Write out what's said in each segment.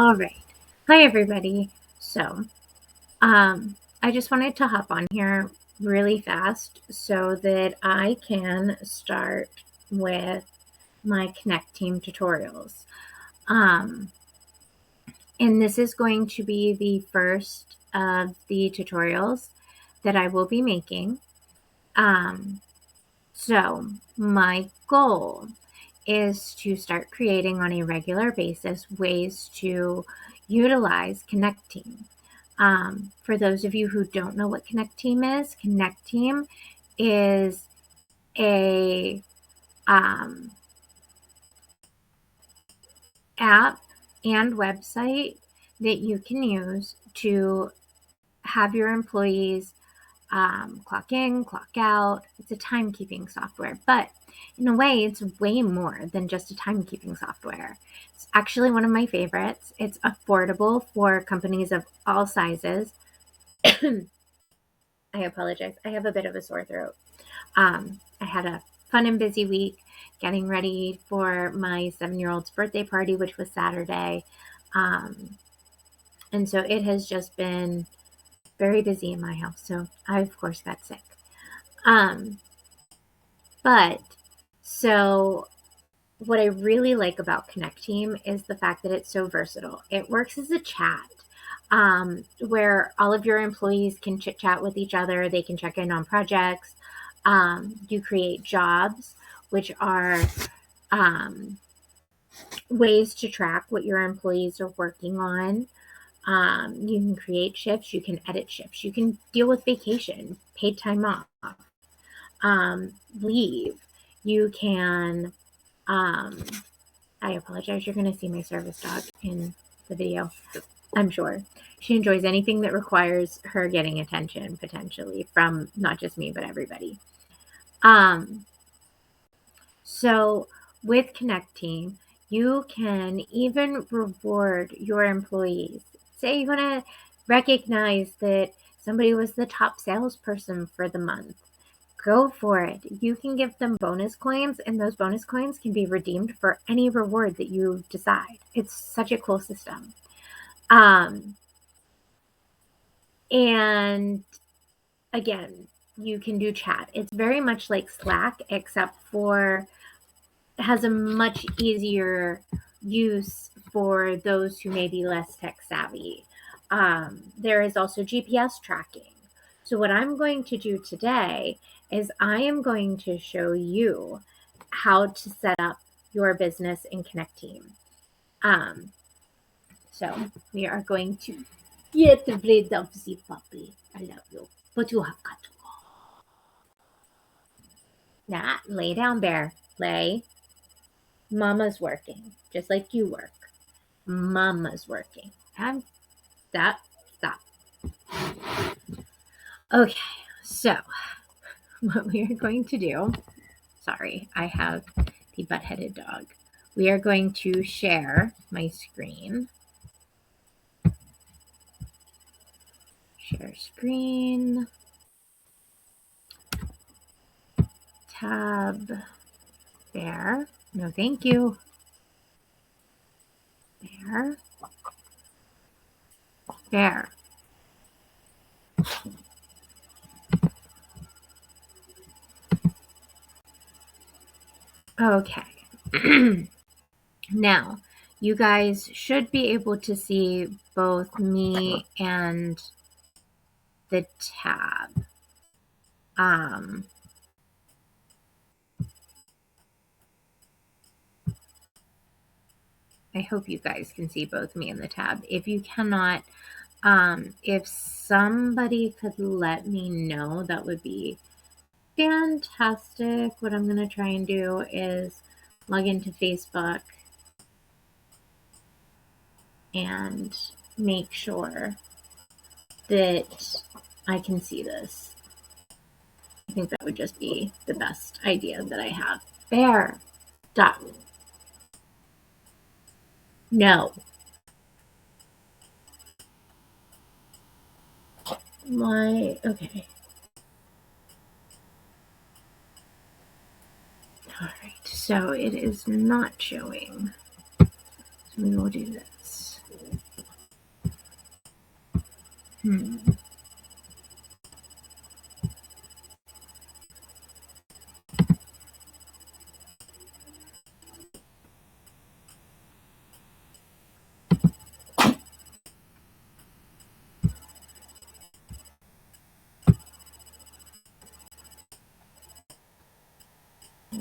All right. Hi, everybody. So, I just wanted to hop on here really fast so that I can start with my Connecteam tutorials. And this is going to be the first of the tutorials that I will be making. So my goal is to start creating on a regular basis ways to utilize Connecteam. For those of you who don't know what Connecteam is a app and website that you can use to have your employees clock in, clock out. It's a timekeeping software, but in a way, it's way more than just a timekeeping software. It's actually one of my favorites. It's affordable for companies of all sizes. I apologize. I have a bit of a sore throat. I had a fun and busy week getting ready for my 7-year-old's birthday party, which was Saturday. And so it has just been very busy in my house. So I, of course, got sick. But so what I really like about Connecteam is the fact that it's so versatile. It works as a chat where all of your employees can chit chat with each other. They can check in on projects. You create jobs, which are ways to track what your employees are working on. You can create shifts. You can edit shifts. You can deal with vacation, paid time off, leave. You can, I apologize. You're going to see my service dog in the video. I'm sure she enjoys anything that requires her getting attention, potentially from not just me, but everybody. So with Connecteam, you can even reward your employees. Say you want to recognize that somebody was the top salesperson for the month. Go for it. You can give them bonus coins, and those bonus coins can be redeemed for any reward that you decide. It's such a cool system. And again, you can do chat. It's very much like Slack, except for it has a much easier use for those who may be less tech savvy. There is also GPS tracking. So what I'm going to do today is I am going to show you how to set up your business in Connecteam. So we are going to get rid of the puppy. I love you, but you have got to go. Nah, lay down, bear. Lay. Mama's working, just like you work. Mama's working. Stop. Okay, so what we are going to do, sorry, I have the butt-headed dog. We are going to share my screen. Share screen. Tab. There. No, thank you. There. There. Okay. Now, you guys should be able to see both me and the tab. I hope you guys can see both me and the tab. If you cannot, if somebody could let me know, that would be fantastic. What I'm going to try and do is log into Facebook and make sure that I can see this. I think that would just be the best idea that I have. Bear, stop. No. Okay. All right, so it is not showing. So we will do this. Hmm.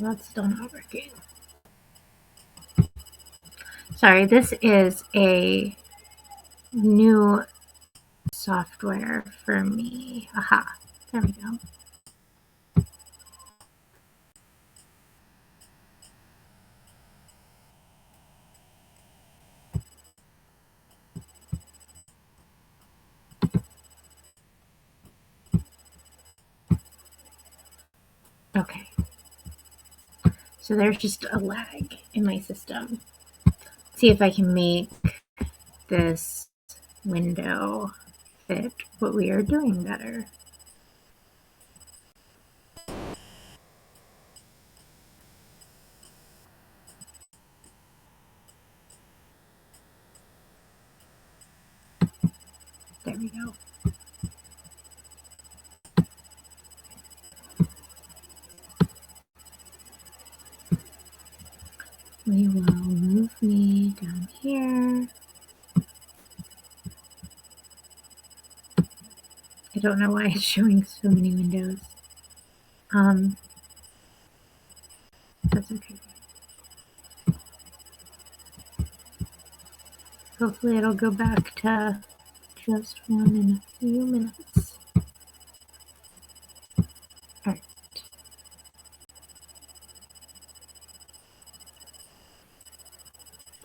That's still not working. Sorry, this is a new software for me. Aha, there we go. Okay. So there's just a lag in my system. See if I can make this window fit what we are doing better. There we go. We will move me down here. I don't know why it's showing so many windows. That's okay. Hopefully it'll go back to just one in a few minutes. Alright.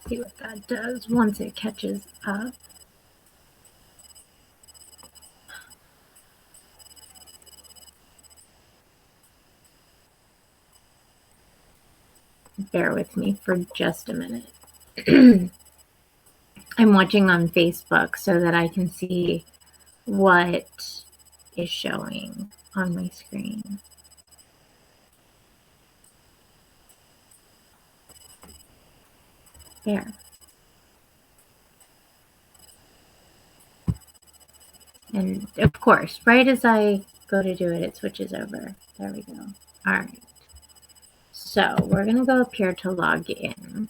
See what that does once it catches up. Bear with me for just a minute. I'm watching on Facebook so that I can see what is showing on my screen. There. And of course, right as I go to do it, it switches over. There we go. All right. So we're going to go up here to log in.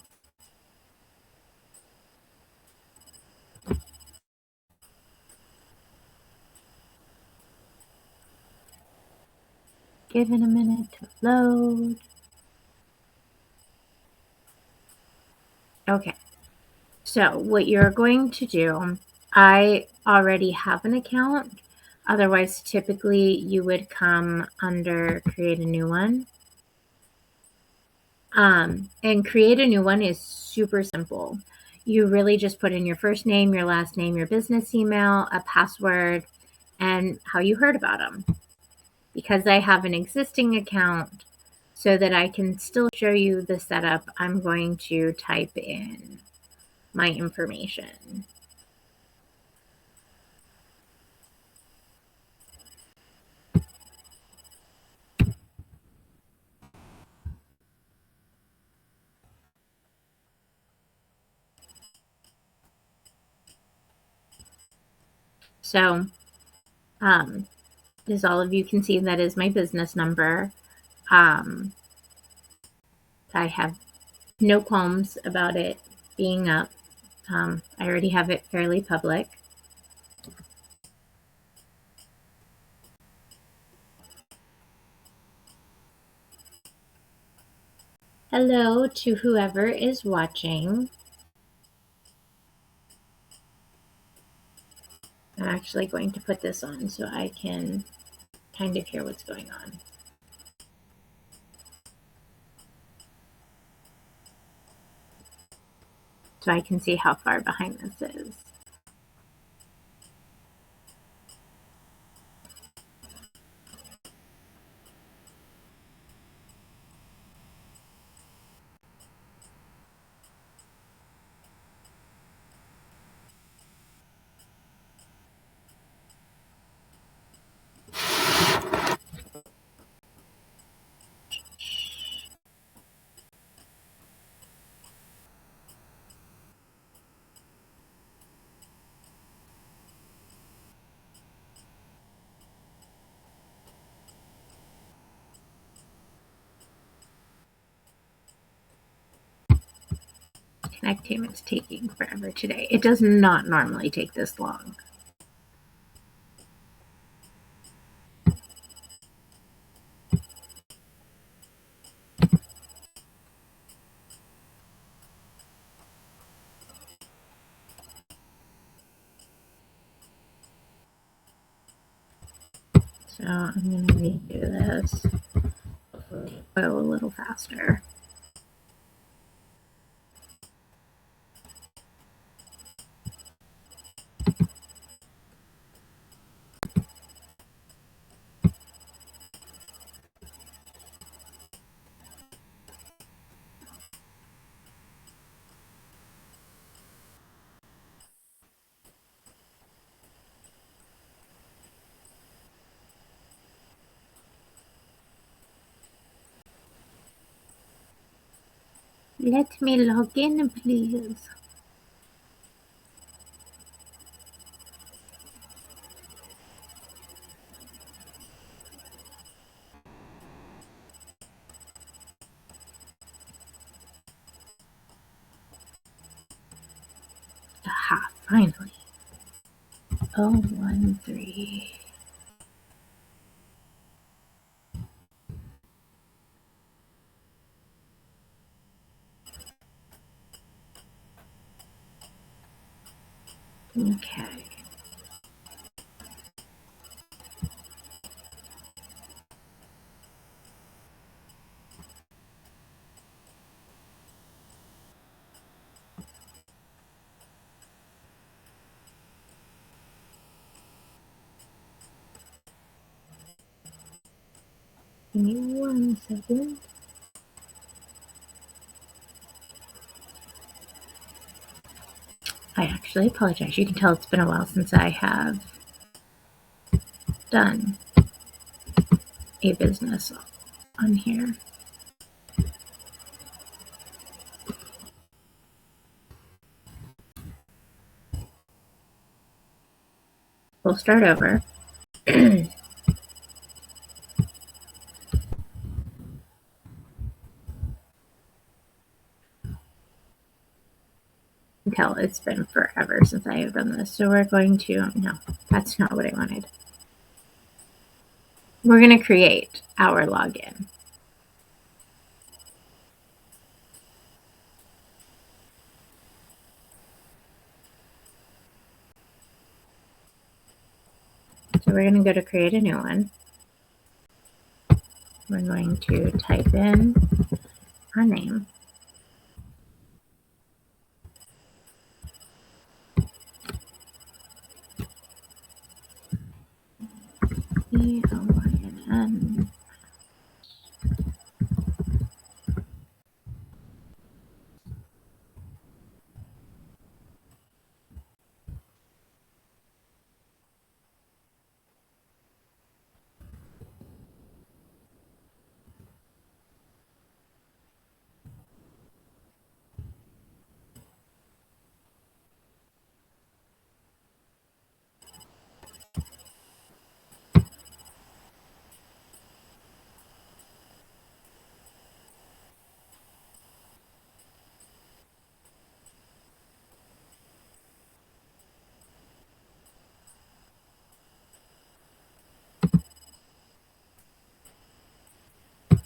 Give it a minute to load. Okay. So what you're going to do, I already have an account. Otherwise, typically you would come under create a new one. And create a new one is super simple. You really just put in your first name, your last name, your business email, a password, and how you heard about them. Because I have an existing account, so that I can still show you the setup, I'm going to type in my information. So, as all of you can see, that is my business number. I have no qualms about it being up. I already have it fairly public. Hello to whoever is watching. I'm actually going to put this on so I can kind of hear what's going on. So I can see how far behind this is. Connecteam is taking forever today. It does not normally take this long. So I'm going to redo this. Go a little faster. Let me log in, please. Aha, finally. 013. Okay. Give me 1 second. I actually apologize. You can tell it's been a while since I have done a business on here. We'll start over. Tell it's been forever since I have done this. So we're going to, no, that's not what I wanted. We're going to create our login. So we're going to go to create a new one. We're going to type in our name. ELINN.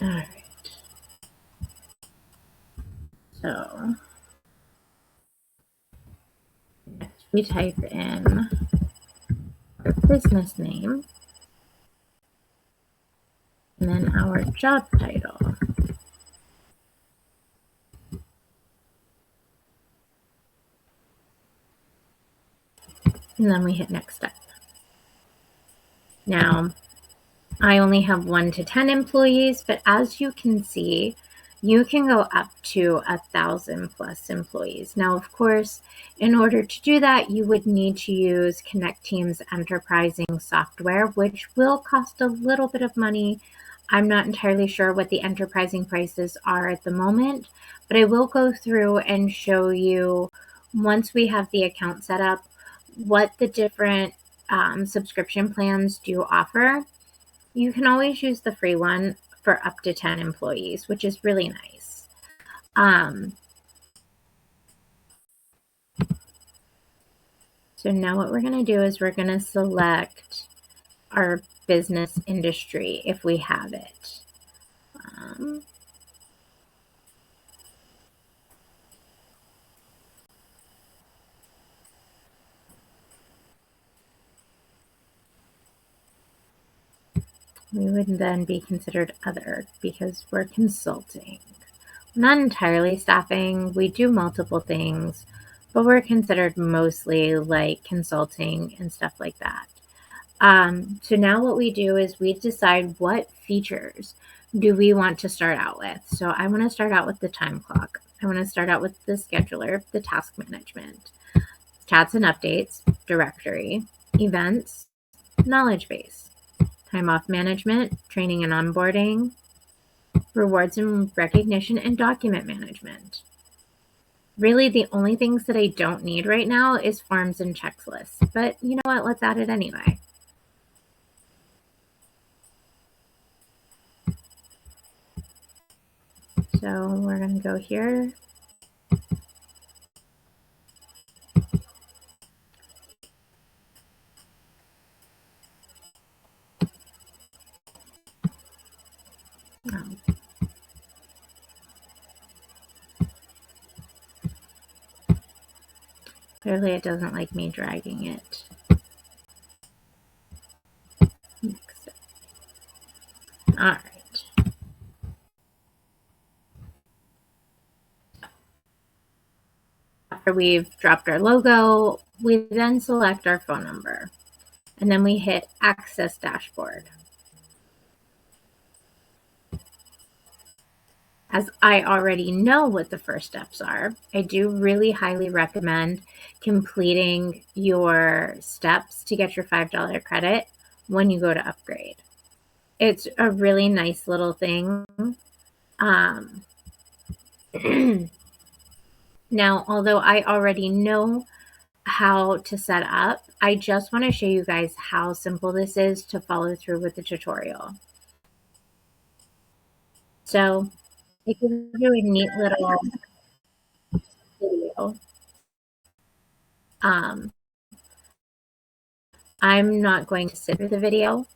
All right. So next we type in our business name and then our job title. And then we hit next step. Now, I only have 1 to 10 employees, but as you can see, you can go up to 1,000 plus employees. Now, of course, in order to do that, you would need to use Connecteam's enterprising software, which will cost a little bit of money. I'm not entirely sure what the enterprising prices are at the moment, but I will go through and show you, once we have the account set up, what the different subscription plans do offer. You can always use the free one for up to 10 employees, which is really nice. So now what we're going to do is we're going to select our business industry if we have it. We would then be considered other because we're consulting. Not entirely staffing. We do multiple things, but we're considered mostly like consulting and stuff like that. So now what we do is we decide what features do we want to start out with. So I want to start out with the time clock. I want to start out with the scheduler, the task management, chats and updates, directory, events, knowledge base, time off management, training and onboarding, rewards and recognition, and document management. Really, the only things that I don't need right now is forms and checklists, but you know what? Let's add it anyway. So we're going to go here. Clearly it doesn't like me dragging it. Next. All right. After we've dropped our logo, we then select our phone number, and then we hit Access Dashboard. As I already know what the first steps are, I do really highly recommend completing your steps to get your $5 credit when you go to upgrade. It's a really nice little thing. Now, although I already know how to set up, I just want to show you guys how simple this is to follow through with the tutorial. So it gives you a neat little video. I'm not going to sit through the video,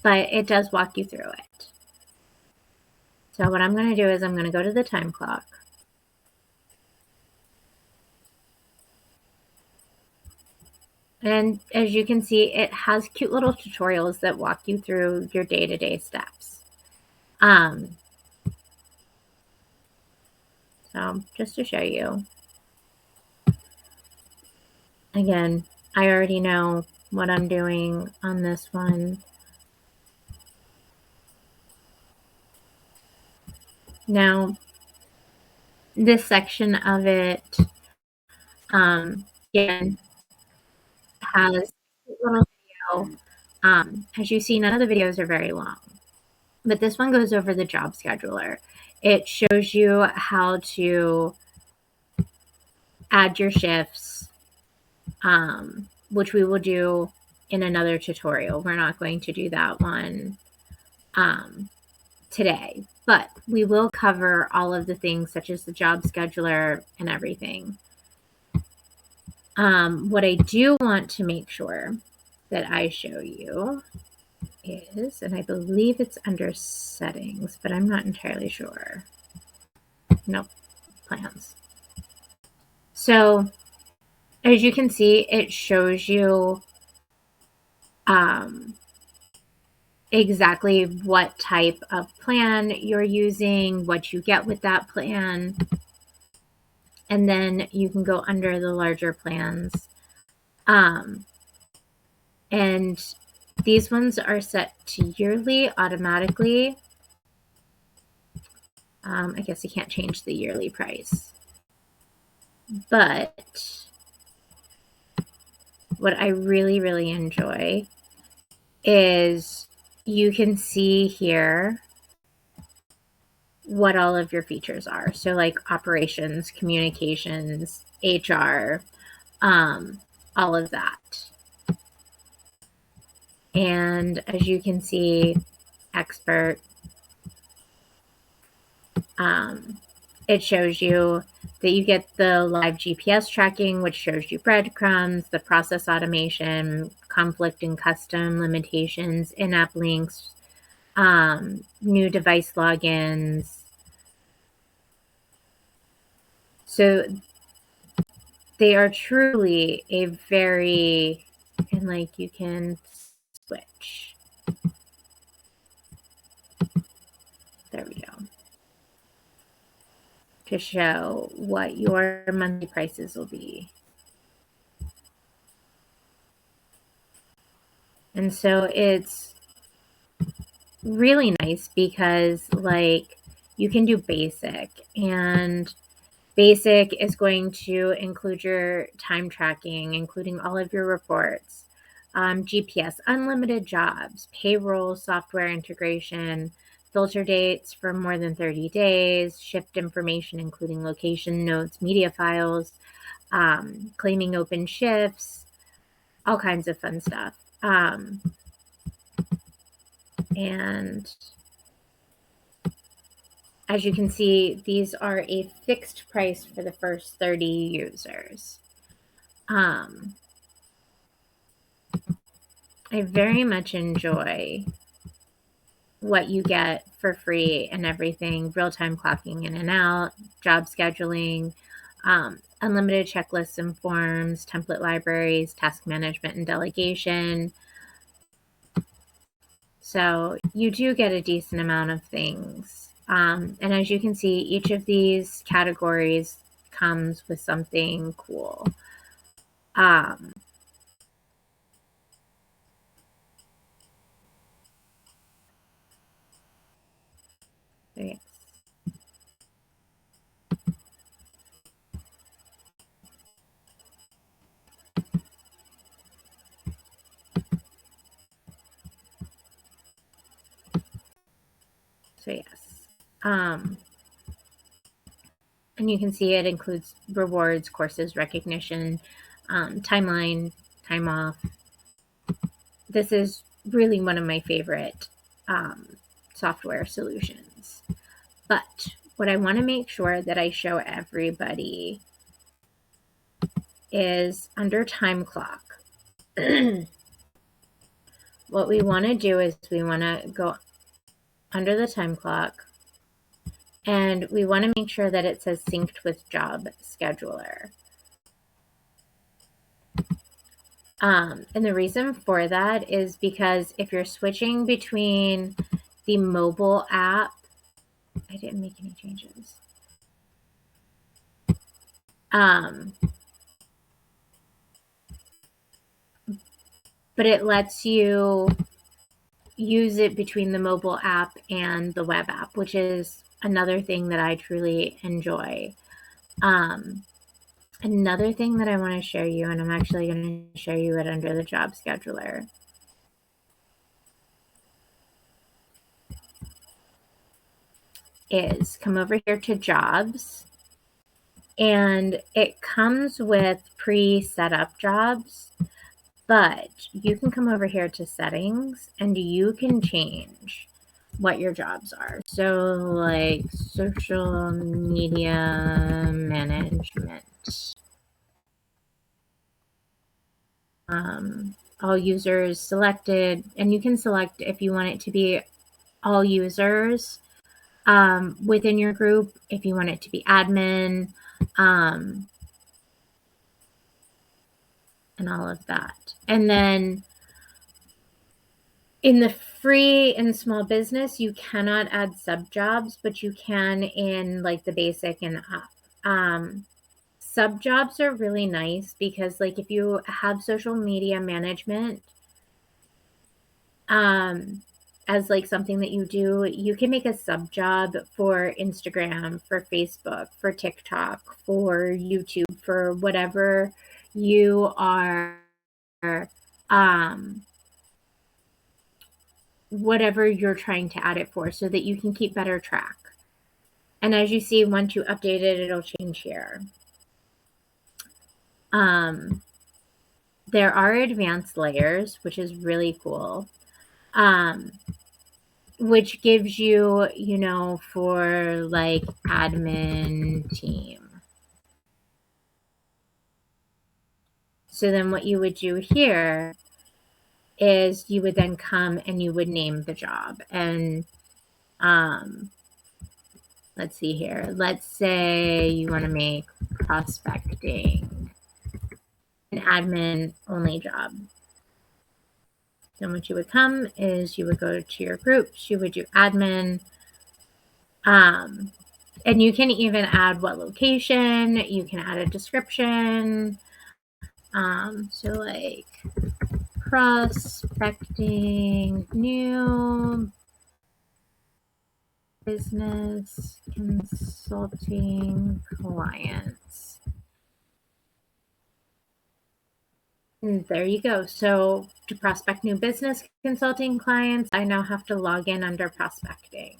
but it does walk you through it. So what I'm going to do is I'm going to go to the time clock. And as you can see, it has cute little tutorials that walk you through your day-to-day steps. So just to show you. Again, I already know what I'm doing on this one. Now, this section of it, again, has a little video. As you see, none of the videos are very long, but this one goes over the job scheduler. It shows you how to add your shifts, which we will do in another tutorial. We're not going to do that one today, but we will cover all of the things such as the job scheduler and everything. What I do want to make sure that I show you is, and I believe it's under settings, but I'm not entirely sure. Nope, plans. So as you can see, it shows you exactly what type of plan you're using, what you get with that plan. And then you can go under the larger plans. And these ones are set to yearly automatically. I guess you can't change the yearly price. But what I really, really enjoy is you can see here what all of your features are. So like operations, communications, HR, all of that. And as you can see, expert, it shows you that you get the live GPS tracking, which shows you breadcrumbs, the process automation, conflict and custom limitations, in-app links, new device logins. So they are truly a very, and like you can switch. There we go. To show what your monthly prices will be. And so it's really nice because like you can do basic, and basic is going to include your time tracking, including all of your reports, GPS, unlimited jobs, payroll, software integration, filter dates for more than 30 days, shift information, including location notes, media files, claiming open shifts, all kinds of fun stuff. And as you can see, these are a fixed price for the first 30 users. I very much enjoy what you get for free and everything, real-time clocking in and out, job scheduling, unlimited checklists and forms, template libraries, task management and delegation. So you do get a decent amount of things. And as you can see, each of these categories comes with something cool. Yes. So yes. And you can see it includes rewards, courses, recognition, timeline, time off. This is really one of my favorite software solutions. But what I want to make sure that I show everybody is under time clock. What we want to do is we want to go under the time clock, and we want to make sure that it says synced with job scheduler. And the reason for that is because if you're switching between the mobile app, I didn't make any changes. But it lets you use it between the mobile app and the web app, which is another thing that I truly enjoy. Another thing that I want to show you, and I'm actually going to show you it under the job scheduler, is come over here to jobs, and it comes with pre-set up jobs, but you can come over here to settings and you can change what your jobs are. So like social media management, all users selected, and you can select if you want it to be all users within your group, if you want it to be admin, and all of that. And then in the free and small business, you cannot add sub jobs, but you can in like the basic and up. Sub jobs are really nice because like if you have social media management as like something that you do, you can make a sub job for Instagram, for Facebook, for TikTok, for YouTube, for whatever you are whatever you're trying to add it for, so that you can keep better track. And as you see, once you update it, it'll change here. There are advanced layers, which is really cool. which gives you, for like admin team. So then what you would do here is you would then come and you would name the job. And let's see here. Let's say you want to make prospecting an admin only job. Then what you would come is you would go to your groups, you would do admin, and you can even add what location, you can add a description. So like prospecting new business consulting clients. And there you go. So to prospect new business consulting clients, I now have to log in under prospecting.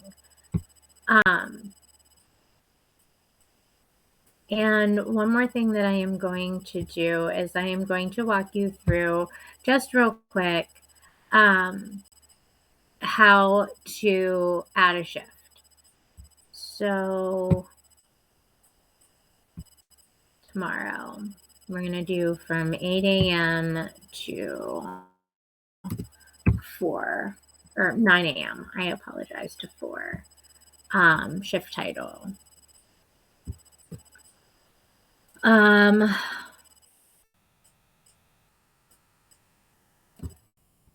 And one more thing that I am going to do is I am going to walk you through just real quick how to add a shift. So tomorrow we're going to do from 8 a.m. to 4 or 9 a.m. I apologize, to 4. Shift title.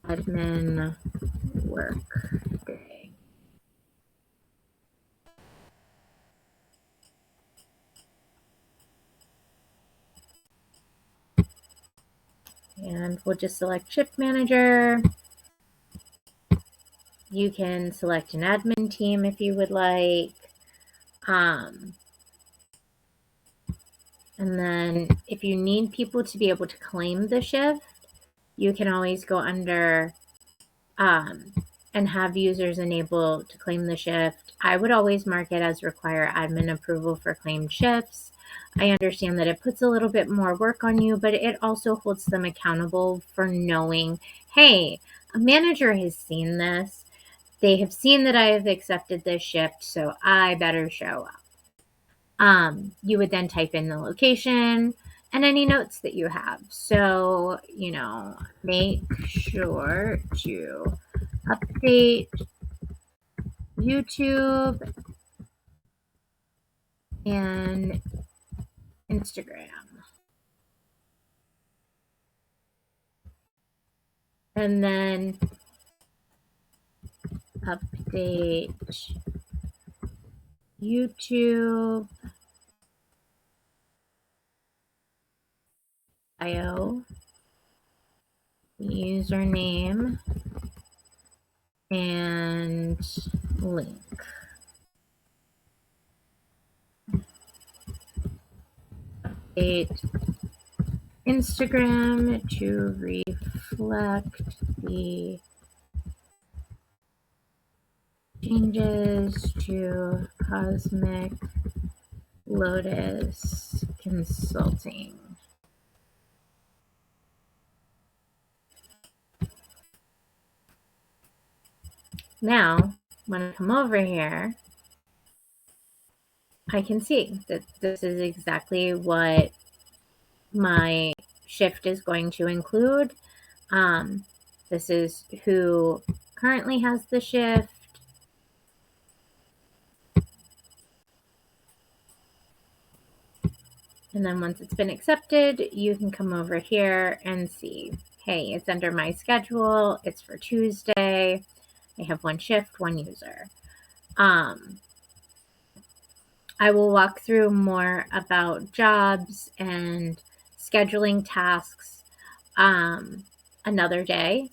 Admin work day. And we'll just select shift manager. You can select an admin team if you would like. And then if you need people to be able to claim the shift, you can always go under and have users enable to claim the shift. I would always mark it as require admin approval for claimed shifts. I understand that it puts a little bit more work on you, but it also holds them accountable for knowing, hey, a manager has seen this. They have seen that I have accepted this shift, so I better show up. You would then type in the location and any notes that you have. So, make sure to update YouTube and Instagram. And then update YouTube bio, username, and link. Update Instagram to reflect the changes to Cosmic Lotus Consulting. Now, when I come over here, I can see that this is exactly what my shift is going to include. This is who currently has the shift. And then once it's been accepted, you can come over here and see, hey, it's under my schedule. It's for Tuesday. I have one shift, one user. I will walk through more about jobs and scheduling tasks another day.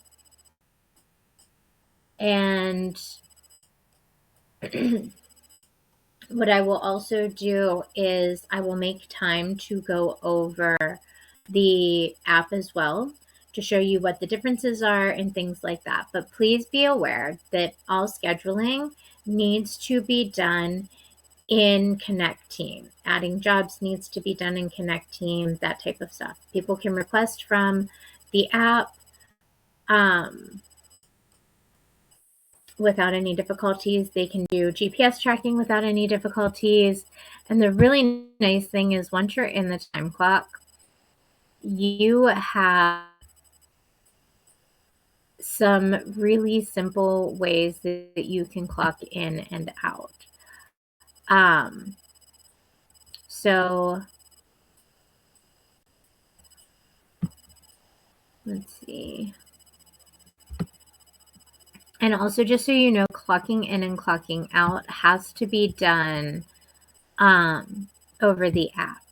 And what I will also do is I will make time to go over the app as well to show you what the differences are and things like that. But please be aware that all scheduling needs to be done in Connecteam. Adding jobs needs to be done in Connecteam, that type of stuff. People can request from the app. without any difficulties. They can do GPS tracking without any difficulties. And the really nice thing is once you're in the time clock, you have some really simple ways that you can clock in and out. So let's see. And also, just so you know, clocking in and clocking out has to be done over the app.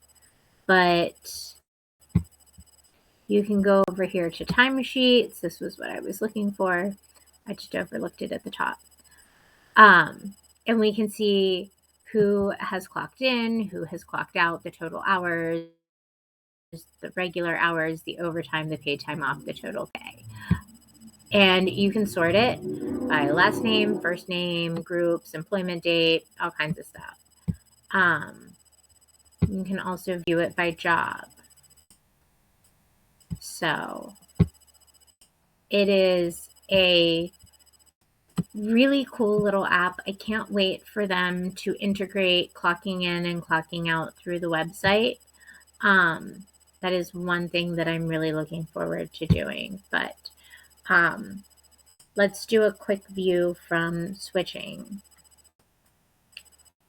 But you can go over here to timesheets. This was what I was looking for. I just overlooked it at the top. And we can see who has clocked in, who has clocked out, the total hours, the regular hours, the overtime, the paid time off, the total pay. And you can sort it by last name, first name, groups, employment date, all kinds of stuff. You can also view it by job. So it is a really cool little app. I can't wait for them to integrate clocking in and clocking out through the website. That is one thing that I'm really looking forward to doing. But let's do a quick view from switching,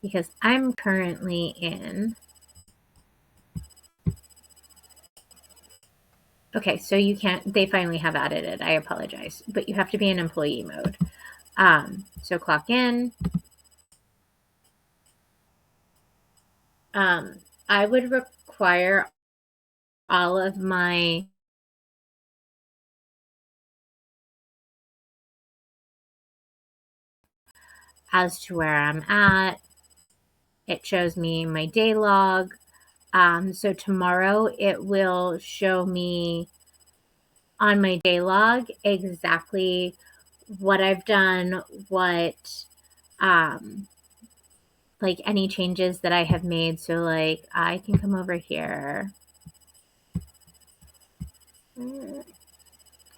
because I'm currently in. Okay, so you can't, they finally have added it. I apologize, but you have to be in employee mode. So clock in. I would require all of my as to where I'm at. It shows me my day log. So tomorrow it will show me on my day log exactly what I've done, what like any changes that I have made. So like I can come over here.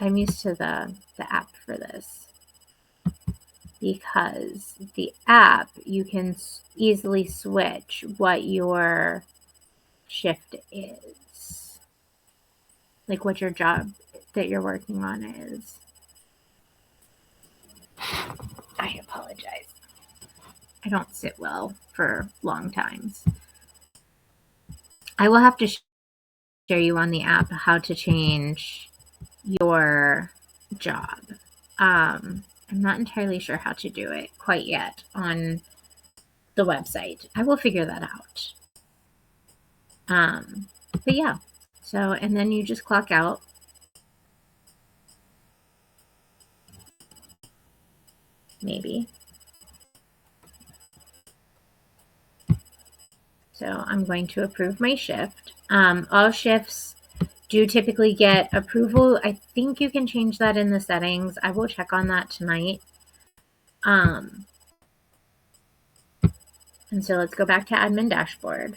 I'm used to the app for this, because the app, you can easily switch what your shift is, like what your job that you're working on is. I apologize. I don't sit well for long times. I will have to show you on the app how to change your job. I'm not entirely sure how to do it quite yet on the website. I will figure that out. But yeah, so, and then you just clock out. Maybe. So I'm going to approve my shift. All shifts do typically get approval. I think you can change that in the settings. I will check on that tonight. And so let's go back to admin dashboard.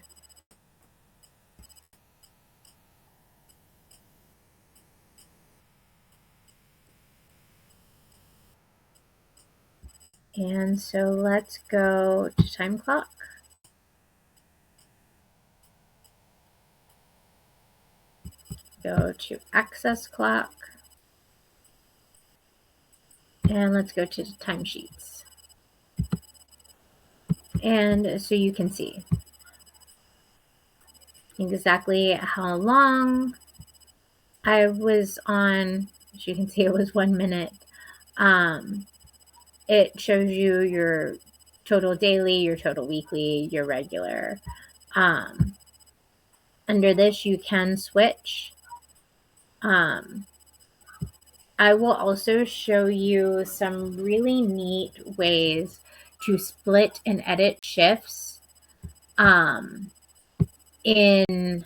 And so let's go to time clock. Go to access clock. And let's go to timesheets. And so you can see exactly how long I was on. As you can see, it was 1 minute. It shows you your total daily, your total weekly, your regular. Under this, you can switch. I will also show you some really neat ways to split and edit shifts in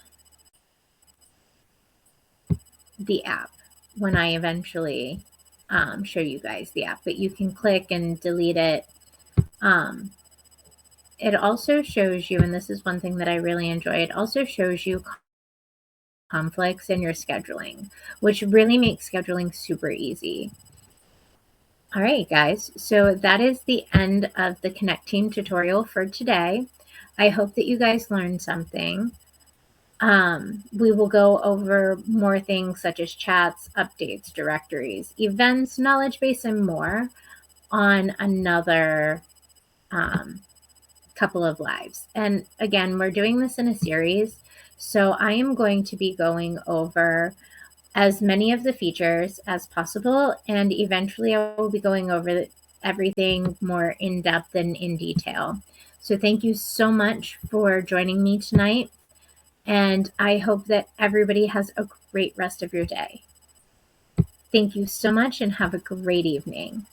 the app when I eventually show you guys the app. But you can click and delete it. It also shows you, and this is one thing that I really enjoy, it also shows you conflicts in your scheduling, which really makes scheduling super easy. All right, guys. So that is the end of the Connecteam tutorial for today. I hope that you guys learned something. We will go over more things such as chats, updates, directories, events, knowledge base, and more on another couple of lives. And again, we're doing this in a series. So I am going to be going over as many of the features as possible. And eventually I will be going over everything more in depth and in detail. So thank you so much for joining me tonight. And I hope that everybody has a great rest of your day. Thank you so much and have a great evening.